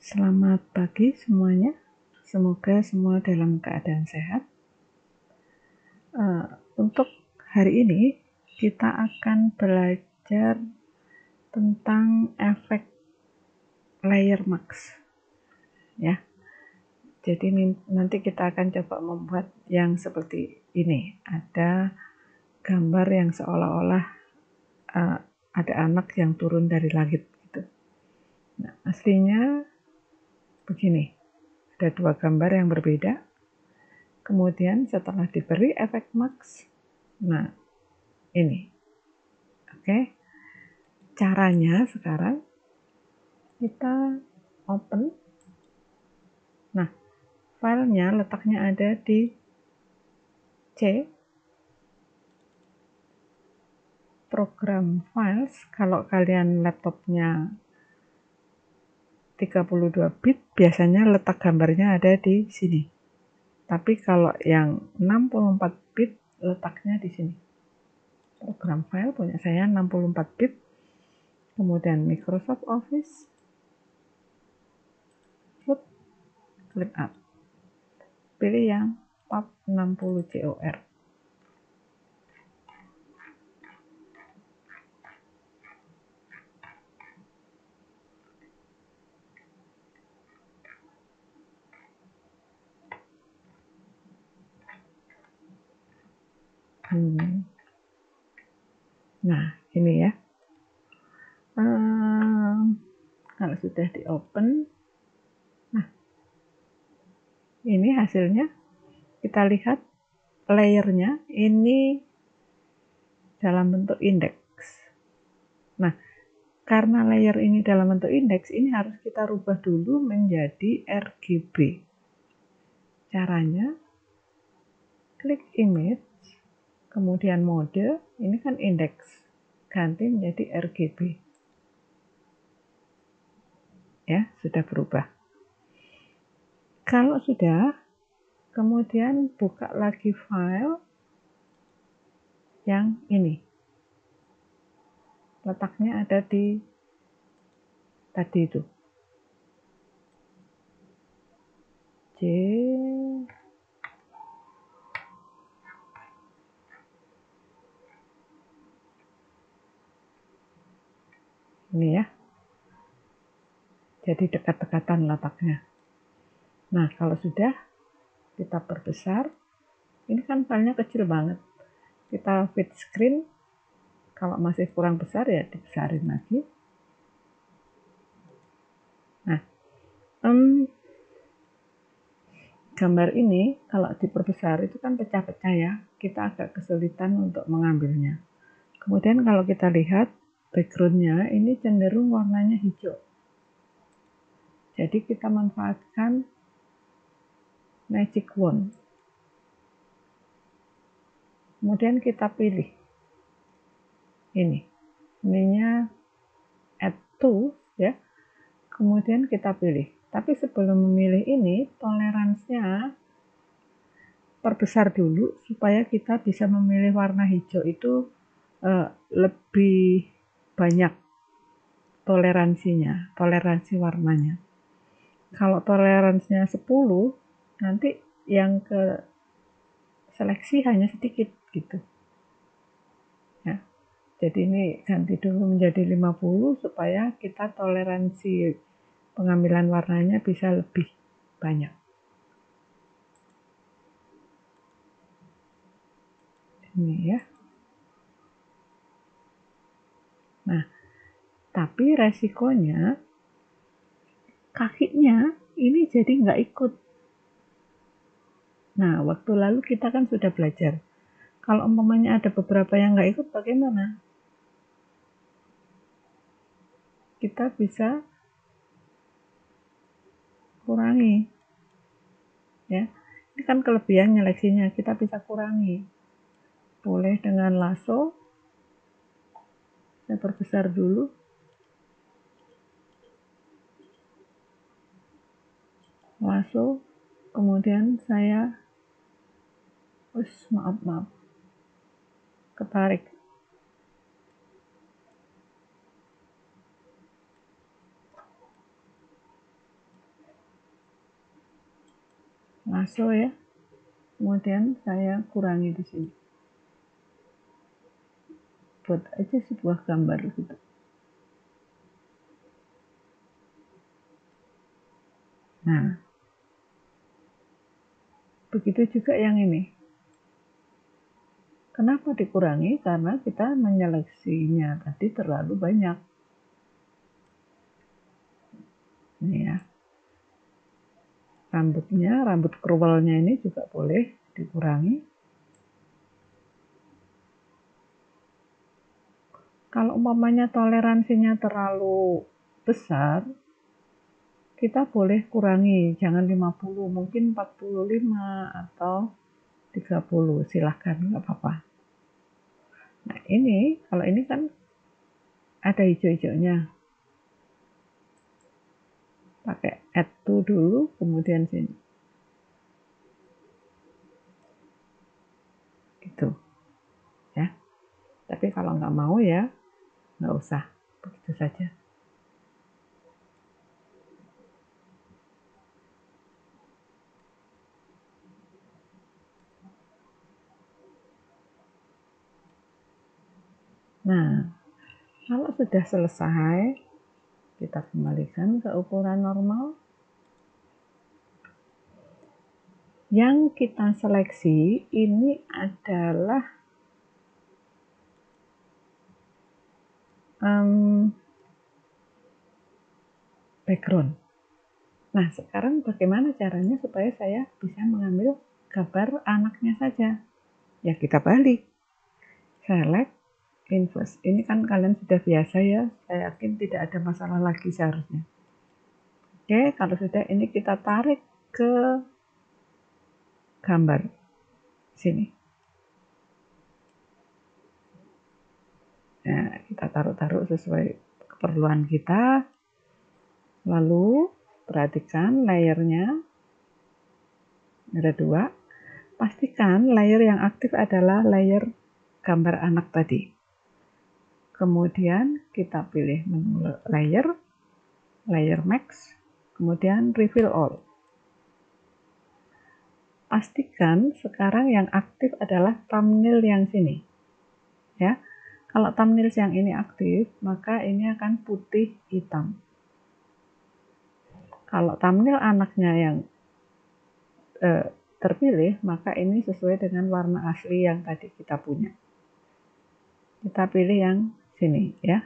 Selamat pagi semuanya, semoga semua dalam keadaan sehat. Untuk hari ini kita akan belajar tentang efek layer mask ya. Jadi nanti kita akan coba membuat yang seperti ini. Ada gambar yang seolah-olah ada anak yang turun dari langit gitu. Nah, aslinya begini. Ada dua gambar yang berbeda. Kemudian setelah diberi efek mask, nah ini, oke. Caranya sekarang kita open. Nah, filenya letaknya ada di C, program files. Kalau kalian laptopnya 32 bit, biasanya letak gambarnya ada di sini. Tapi kalau yang 64 bit, letaknya di sini. Program file punya saya 64 bit. Kemudian Microsoft Office, klik up. Pilih yang PAP 60 COR. Nah, ini ya. Kalau sudah di open, nah ini hasilnya. Kita lihat layernya ini dalam bentuk indeks. Nah, karena layer ini dalam bentuk indeks, ini harus kita rubah dulu menjadi RGB. Caranya, klik image, kemudian mode, ini kan indeks, ganti menjadi RGB. Ya, sudah berubah. Kalau sudah, kemudian buka lagi file yang ini. Letaknya ada di tadi itu. C. Ini ya. Jadi dekat-dekatan letaknya. Nah, kalau sudah kita perbesar, ini kan filenya kecil banget. Kita fit screen, kalau masih kurang besar ya dibesarin lagi. Nah, gambar ini kalau diperbesar itu kan pecah-pecah ya. Kita agak kesulitan untuk mengambilnya. Kemudian kalau kita lihat backgroundnya ini cenderung warnanya hijau. Jadi kita manfaatkan magic wand. Kemudian kita pilih ininya add to ya. Kemudian kita pilih. Tapi sebelum memilih ini, toleransinya perbesar dulu supaya kita bisa memilih warna hijau itu lebih banyak toleransi warnanya. Kalau toleransinya 10, nanti yang ke seleksi hanya sedikit gitu. Ya. Jadi ini ganti dulu menjadi 50 supaya kita toleransi pengambilan warnanya bisa lebih banyak. Ini ya. Nah, tapi resikonya kakinya ini jadi nggak ikut. Nah, waktu lalu kita kan sudah belajar. Kalau umpamanya ada beberapa yang nggak ikut, bagaimana? Kita bisa kurangi. Ya, ini kan kelebihan nyeleksinya, kita bisa kurangi. Boleh dengan lasso. Saya perbesar dulu. Lasso. Kemudian saya maaf. Ketarik. lasso ya. Kemudian saya kurangi di sini. Buat aja sebuah gambar gitu. Nah, begitu juga yang ini. Kenapa dikurangi? Karena kita menyeleksinya tadi terlalu banyak. Ini ya. Rambutnya, rambut curlnya ini juga boleh dikurangi. Kalau umpamanya toleransinya terlalu besar, kita boleh kurangi, jangan 50, mungkin 45 atau 30, silahkan, nggak apa-apa. Nah ini, kalau ini kan ada hijau-hijaunya. Pakai add to dulu, kemudian sini. Gitu. Ya. Tapi kalau nggak mau ya, nggak usah. Begitu saja. Nah, kalau sudah selesai, kita kembalikan ke ukuran normal. Yang kita seleksi ini adalah background. Nah, sekarang bagaimana caranya supaya saya bisa mengambil gambar anaknya saja? Ya, kita balik. Select, invert. Ini kan kalian sudah biasa ya. Saya yakin tidak ada masalah lagi seharusnya. Oke, kalau sudah ini kita tarik ke gambar. Sini. Nah, kita taruh-taruh sesuai keperluan kita. Lalu, perhatikan layernya. Ada 2. Pastikan layer yang aktif adalah layer gambar anak tadi. Kemudian kita pilih menu layer max, kemudian reveal all. Pastikan sekarang yang aktif adalah thumbnail yang sini. Ya. Kalau thumbnail yang ini aktif, maka ini akan putih hitam. Kalau thumbnail anaknya yang terpilih, maka ini sesuai dengan warna asli yang tadi kita punya. Kita pilih yang sini ya.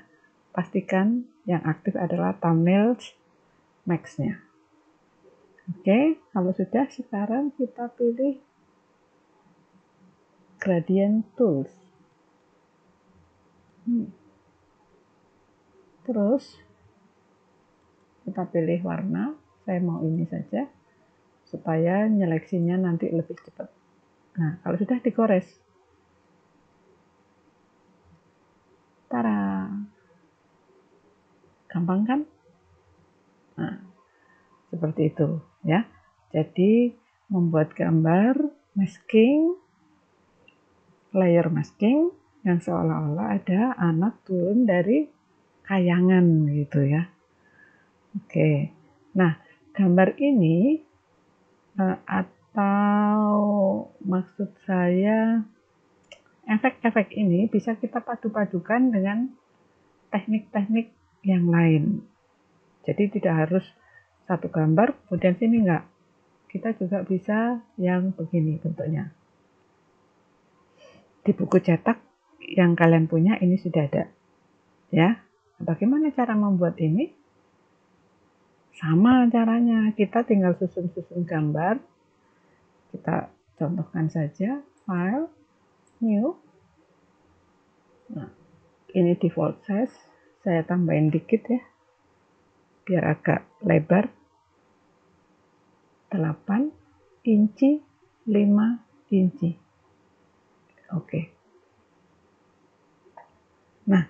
Pastikan yang aktif adalah thumbnail max-nya. Oke, kalau sudah sekarang kita pilih gradient tools. Terus kita pilih warna, saya mau ini saja supaya nyeleksinya nanti lebih cepat. Nah, kalau sudah digores. Tara. Gampang kan? Nah, seperti itu ya. Jadi membuat gambar masking, layer masking yang seolah-olah ada anak turun dari kayangan gitu ya. Oke. Nah, gambar ini atau maksud saya efek-efek ini bisa kita padu-padukan dengan teknik-teknik yang lain. Jadi tidak harus satu gambar, kemudian sini enggak. Kita juga bisa yang begini bentuknya. Di buku cetak yang kalian punya ini sudah ada. Ya. Bagaimana cara membuat ini? Sama caranya. Kita tinggal susun-susun gambar. Kita contohkan saja, file, new. Nah, ini default size. Saya tambahin dikit ya. Biar agak lebar. 8 inci, 5 inci. Oke. Nah,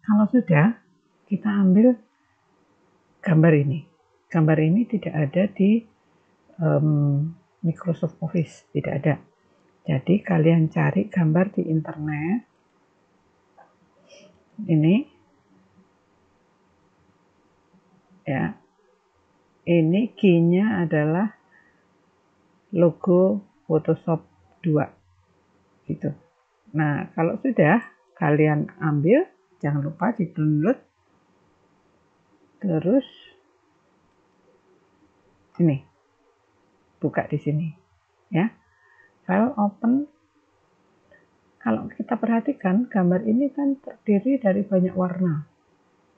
kalau sudah, kita ambil gambar ini. Gambar ini tidak ada di Microsoft Office, tidak ada. Jadi kalian cari gambar di internet. Ini ya. Ini key-nya adalah logo Photoshop 2 gitu. Nah, kalau sudah kalian ambil, jangan lupa di-download. Terus ini buka di sini ya. File open. Kalau kita perhatikan, gambar ini kan terdiri dari banyak warna.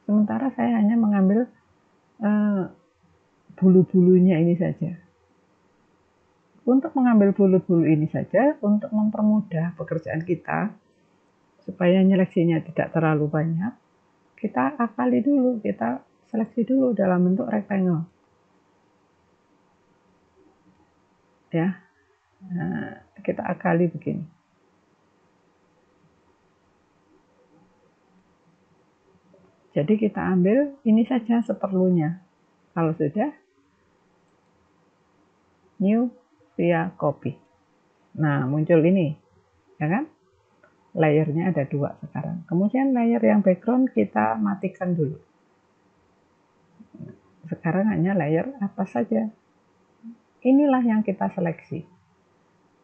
Sementara saya hanya mengambil bulu-bulunya ini saja. Untuk mengambil bulu-bulu ini saja, untuk mempermudah pekerjaan kita, supaya nyeleksinya tidak terlalu banyak, kita akali dulu, kita seleksi dulu dalam bentuk rectangle. Ya, nah, kita akali begini. Jadi kita ambil ini saja seperlunya. Kalau sudah, new via copy. Nah, muncul ini, ya kan? Layernya ada 2 sekarang. Kemudian layer yang background kita matikan dulu. Sekarang hanya layer atas saja. Inilah yang kita seleksi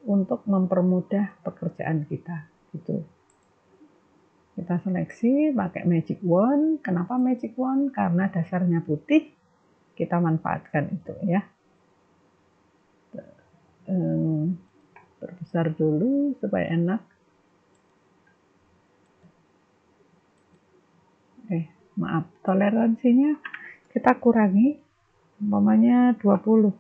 untuk mempermudah pekerjaan kita. Gitu. Kita seleksi pakai magic wand. Kenapa magic wand? Karena dasarnya putih. Kita manfaatkan itu ya. Perbesar dulu supaya enak. Maaf, toleransinya kita kurangi, umpamanya 20.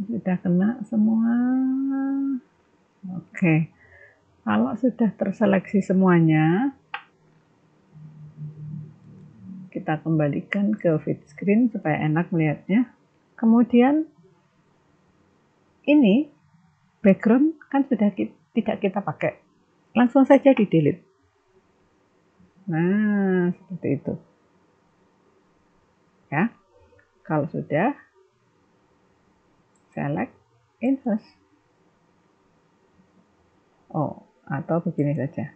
Sudah kena semua. Oke. Kalau sudah terseleksi semuanya, kita kembalikan ke feed screen supaya enak melihatnya. Kemudian ini background kan sudah tidak kita pakai. Langsung saja di delete. Nah, seperti itu. Ya. Kalau sudah, select insert. Oh, atau begini saja.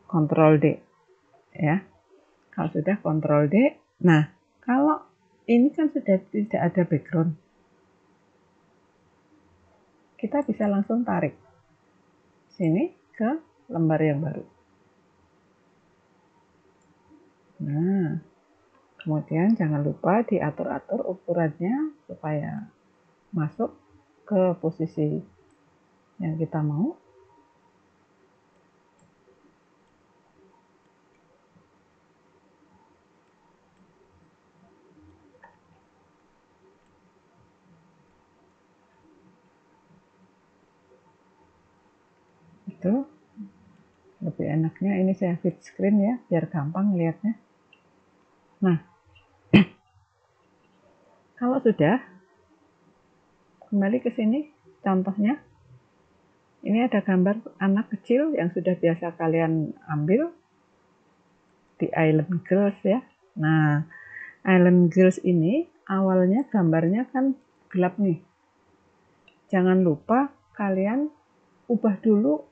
Ctrl D. Ya. Kalau sudah Ctrl D. Nah, kalau ini kan sudah tidak ada background, kita bisa langsung tarik sini ke lembar yang baru. Nah, kemudian jangan lupa diatur-atur ukurannya supaya masuk ke posisi yang kita mau. Itu lebih enaknya ini saya feed screen ya, biar gampang lihatnya. Nah, kalau sudah, kembali ke sini contohnya. Ini ada gambar anak kecil yang sudah biasa kalian ambil di Island Girls ya. Nah, Island Girls ini awalnya gambarnya kan gelap nih. Jangan lupa kalian ubah dulu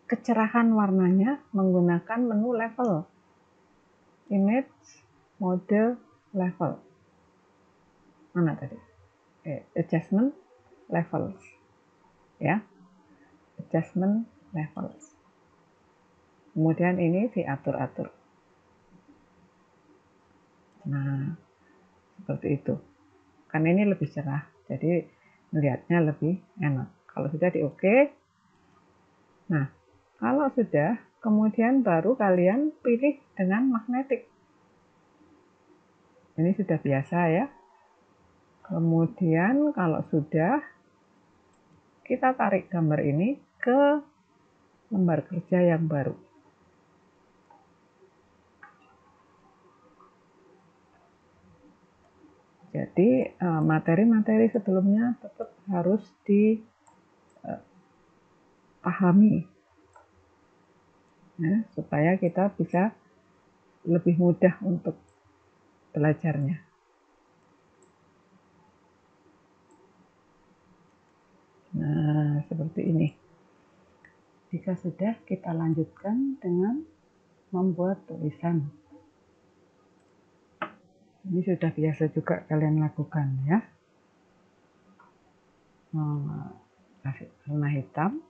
kecerahan warnanya menggunakan menu level. Image, mode, level. Mana tadi? Adjustment, levels. Ya. Adjustment, levels. Kemudian ini diatur-atur. Nah, seperti itu. Kan ini lebih cerah, jadi melihatnya lebih enak. Kalau sudah di OK, nah kalau sudah, kemudian baru kalian pilih dengan magnetik. Ini sudah biasa ya. Kemudian kalau sudah, kita tarik gambar ini ke lembar kerja yang baru. Jadi materi-materi sebelumnya tetap harus dipahami ya, supaya kita bisa lebih mudah untuk belajarnya. Nah, seperti ini. Jika sudah, kita lanjutkan dengan membuat tulisan. Ini sudah biasa juga kalian lakukan ya. Kasih warna hitam.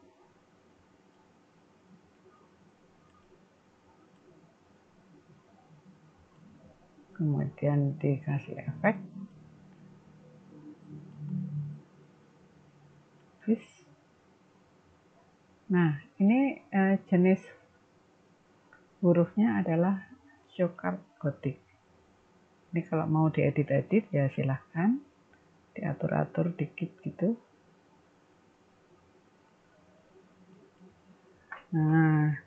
Kemudian dikasih efek. Nah, ini jenis hurufnya adalah Shokart Gothic. Ini kalau mau diedit-edit ya silahkan diatur-atur dikit gitu. Nah,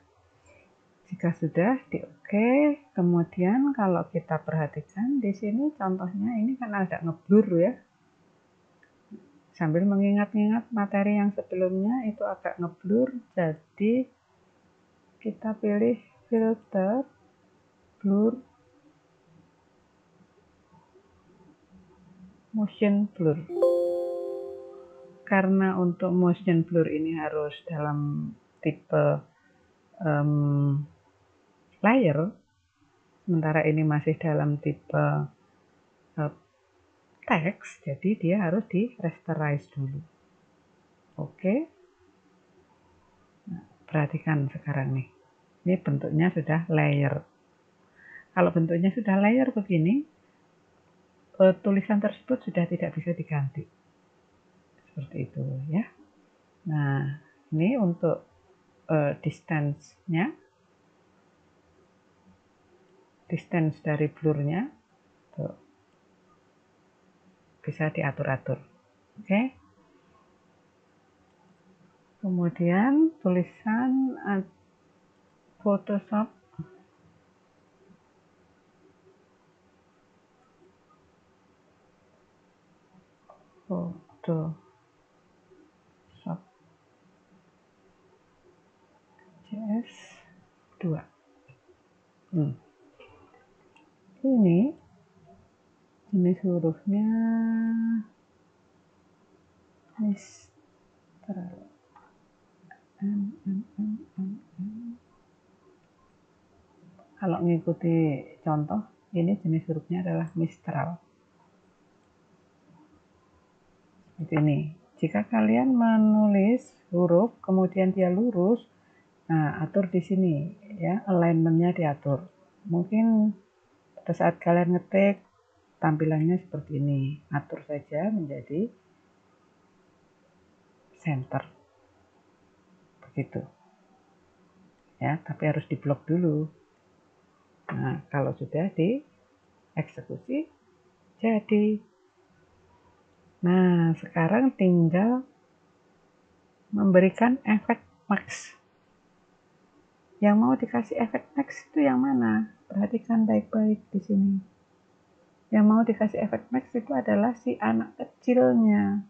jika sudah di oke, kemudian kalau kita perhatikan di sini contohnya ini kan agak ngeblur ya. Sambil mengingat-ingat materi yang sebelumnya itu agak ngeblur, jadi kita pilih filter blur motion blur. Karena untuk motion blur ini harus dalam tipe layer, sementara ini masih dalam tipe teks, jadi dia harus di rasterize dulu. Oke. Nah, perhatikan sekarang nih. Ini bentuknya sudah layer. Kalau bentuknya sudah layer begini, tulisan tersebut sudah tidak bisa diganti. Seperti itu ya. Nah, ini untuk distance-nya. Distance dari blurnya tuh, bisa diatur-atur. Oke. Kemudian tulisan Photoshop CS2. Ini jenis hurufnya Mistral. Kalau mengikuti contoh, ini jenis hurufnya adalah Mistral. Seperti ini. Jika kalian menulis huruf, kemudian dia lurus, nah atur di sini ya, alignmentnya diatur. Mungkin pada saat kalian ngetik tampilannya seperti ini, atur saja menjadi center, begitu ya. Tapi harus diblok dulu. Nah, kalau sudah dieksekusi jadi. Nah, sekarang tinggal memberikan efek max. Yang mau dikasih efek max itu yang mana? Perhatikan baik-baik di sini. Yang mau dikasih efek max itu adalah si anak kecilnya.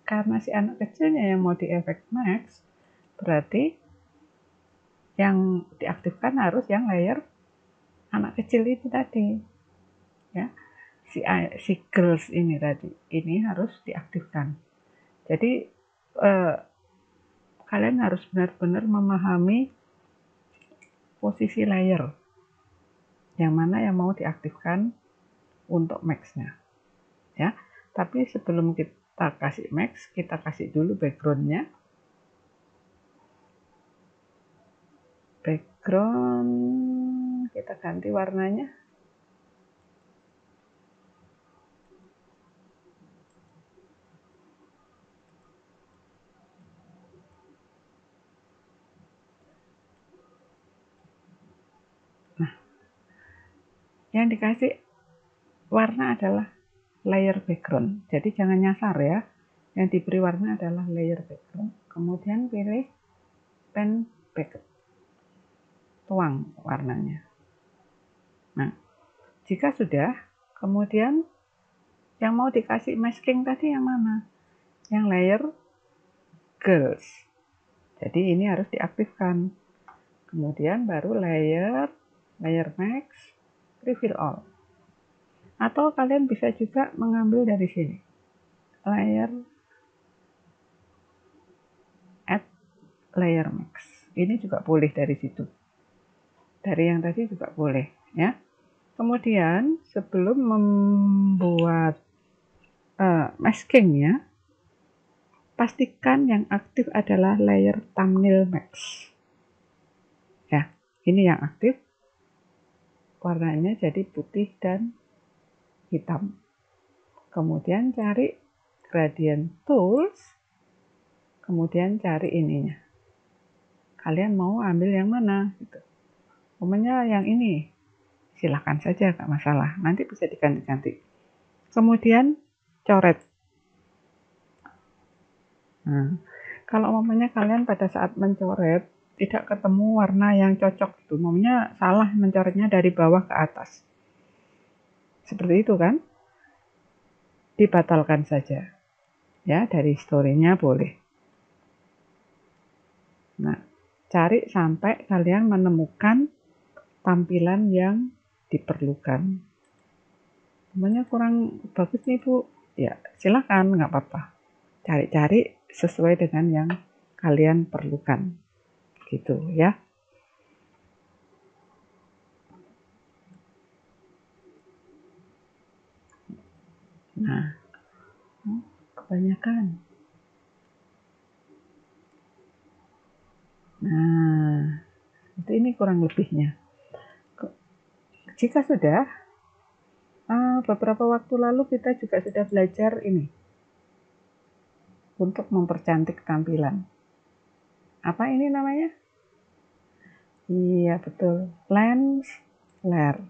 Karena si anak kecilnya yang mau di efek max, berarti yang diaktifkan harus yang layer anak kecil itu tadi. Ya. Si girls ini tadi, ini harus diaktifkan. Jadi kalian harus benar-benar memahami posisi layer yang mana yang mau diaktifkan untuk max-nya ya. Tapi sebelum kita kasih max, kita kasih dulu background-nya. Background kita ganti warnanya. Nah, yang dikasih warna adalah layer background. Jadi jangan nyasar ya. Yang diberi warna adalah layer background. Kemudian pilih pen background. Tuang warnanya. Nah, jika sudah, kemudian yang mau dikasih masking tadi yang mana? Yang layer girls. Jadi ini harus diaktifkan. Kemudian baru layer max, reveal all. Atau kalian bisa juga mengambil dari sini. Layer add layer max. Ini juga boleh dari situ. Dari yang tadi juga boleh ya. Kemudian sebelum membuat maskingnya, pastikan yang aktif adalah layer thumbnail max. Ya, ini yang aktif. Warnanya jadi putih dan hitam. Kemudian cari gradient tools, kemudian cari ininya. Kalian mau ambil yang mana? Gitu. Umumnya yang ini, silahkan saja, gak masalah. Nanti bisa diganti-ganti. Kemudian coret. Nah, kalau umumnya kalian pada saat mencoret tidak ketemu warna yang cocok, itu umumnya salah mencoretnya dari bawah ke atas. Seperti itu kan? Dibatalkan saja. Ya, dari story-nya boleh. Nah, cari sampai kalian menemukan tampilan yang diperlukan. Namanya kurang bagus nih Bu, ya silakan, nggak apa-apa. Cari-cari sesuai dengan yang kalian perlukan, gitu ya. Nah, kebanyakan. Nah, itu ini kurang lebihnya. Jika sudah, beberapa waktu lalu kita juga sudah belajar ini untuk mempercantik tampilan. Apa ini namanya? Iya betul, lens flare.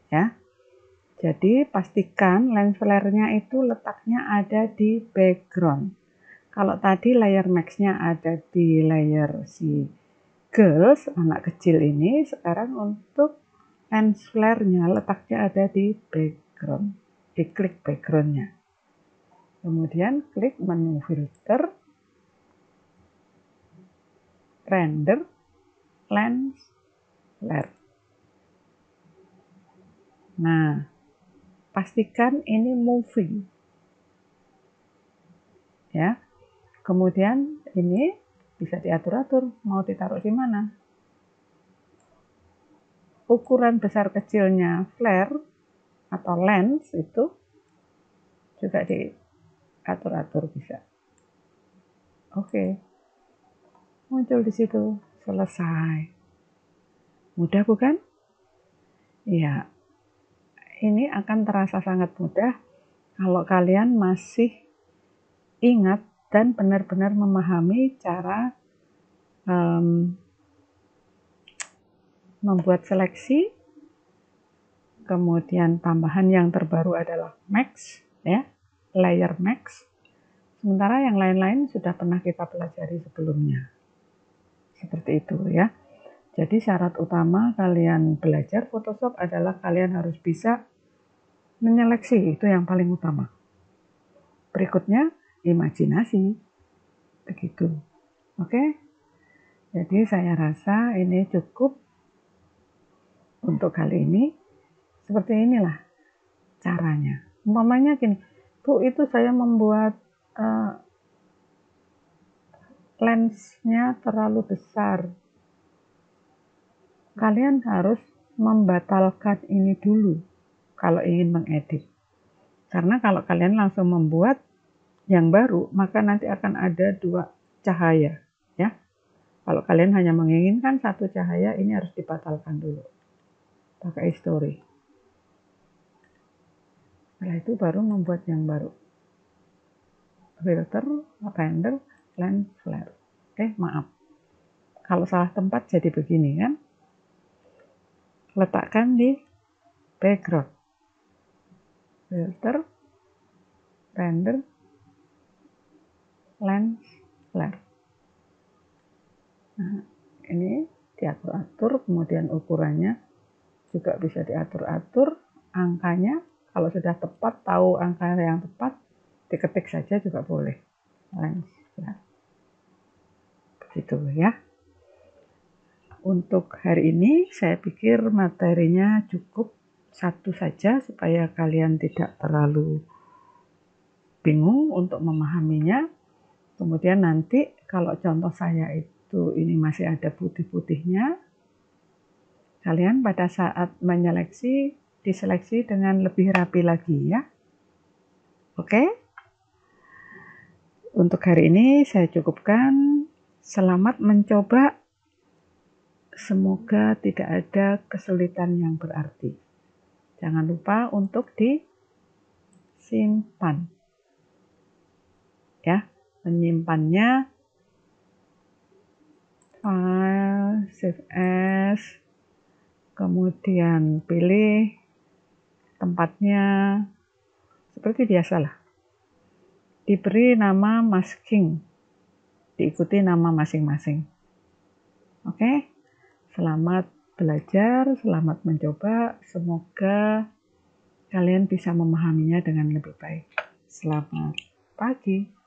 Ya, jadi pastikan lens flare-nya itu letaknya ada di background. Kalau tadi layer max-nya ada di layer si girls, anak kecil ini, sekarang untuk lens flare-nya letaknya ada di background. Diklik background-nya. Kemudian klik menu filter, render, lens flare. Nah, pastikan ini moving. Ya. Kemudian ini bisa diatur-atur mau ditaruh di mana. Ukuran besar kecilnya flare atau lens itu juga diatur-atur bisa. Oke. Muncul di situ, selesai. Mudah bukan? Iya. Ini akan terasa sangat mudah kalau kalian masih ingat dan benar-benar memahami cara membuat seleksi. Kemudian tambahan yang terbaru adalah max, ya, layer max. Sementara yang lain-lain sudah pernah kita pelajari sebelumnya. Seperti itu ya. Jadi syarat utama kalian belajar Photoshop adalah kalian harus bisa menyeleksi, itu yang paling utama. Berikutnya imajinasi. Begitu. Oke? Jadi saya rasa ini cukup untuk kali ini. Seperti inilah caranya. Umpamanya gini, Bu, itu saya membuat lensnya terlalu besar. Kalian harus membatalkan ini dulu kalau ingin mengedit. Karena kalau kalian langsung membuat yang baru, maka nanti akan ada dua cahaya. Ya. Kalau kalian hanya menginginkan satu cahaya, ini harus dibatalkan dulu. Pakai story. Setelah itu baru membuat yang baru. Filter, render, lens flare. Maaf. Kalau salah tempat jadi begini kan. Letakkan di background. Filter, render, lens flare. Nah, ini diatur-atur, kemudian ukurannya juga bisa diatur-atur, angkanya kalau sudah tepat, tahu angka yang tepat, diketik saja juga boleh. Lens flare. Begitu ya. Untuk hari ini saya pikir materinya cukup satu saja supaya kalian tidak terlalu bingung untuk memahaminya. Kemudian nanti kalau contoh saya itu Tuh, ini masih ada putih-putihnya. Kalian pada saat menyeleksi, diseleksi dengan lebih rapi lagi ya. Oke? Untuk hari ini saya cukupkan. Selamat mencoba. Semoga tidak ada kesulitan yang berarti. Jangan lupa untuk disimpan. Ya, menyimpannya file, save as, kemudian pilih tempatnya seperti biasalah. Diberi nama masking, diikuti nama masing-masing. Oke, selamat belajar, selamat mencoba. Semoga kalian bisa memahaminya dengan lebih baik. Selamat pagi.